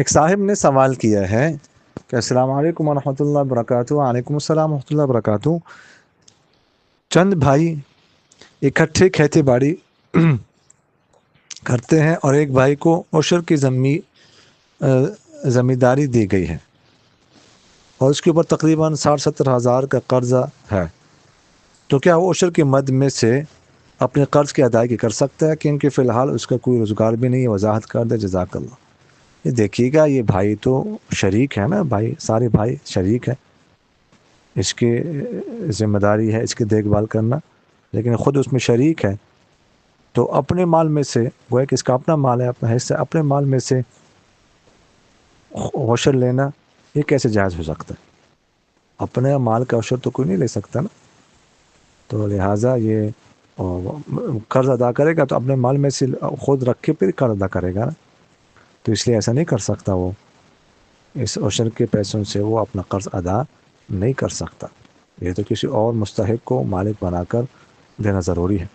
ایک صاحب نے سوال کیا ہے کہ السلام علیکم ورحمۃ اللہ وبرکاتہ. وعلیکم السلام ورحمۃ اللہ وبرکاتہ. چند بھائی اکٹھے کھیتی باڑی کرتے ہیں اور ایک بھائی کو عشر کی زمینداری دی گئی ہے اور اس کے اوپر تقریباً 60-70 ہزار کا قرضہ ہے. تو کیا وہ عشر کی مد میں سے اپنے قرض کی ادائیگی کر سکتا ہے؟ کیونکہ فی الحال اس کا کوئی روزگار بھی نہیں ہے. وضاحت کر دے جزاک اللہ. یہ دیکھیے گا، یہ بھائی تو شریک ہے نا، بھائی سارے بھائی شریک ہے، اس کی ذمہ داری ہے اس کی دیکھ بھال کرنا، لیکن خود اس میں شریک ہے. تو اپنے مال میں سے، گویا کہ اس کا اپنا مال ہے، اپنا حصہ، اپنے مال میں سے عشر لینا یہ کیسے جائز ہو سکتا ہے؟ اپنے مال کا عشر تو کوئی نہیں لے سکتا نا. تو لہٰذا یہ قرض ادا کرے گا تو اپنے مال میں سے خود رکھ کے پھر قرض ادا کرے گا نا. تو اس لیے ایسا نہیں کر سکتا، وہ اس عشر کے پیسوں سے وہ اپنا قرض ادا نہیں کر سکتا. یہ تو کسی اور مستحق کو مالک بنا کر دینا ضروری ہے.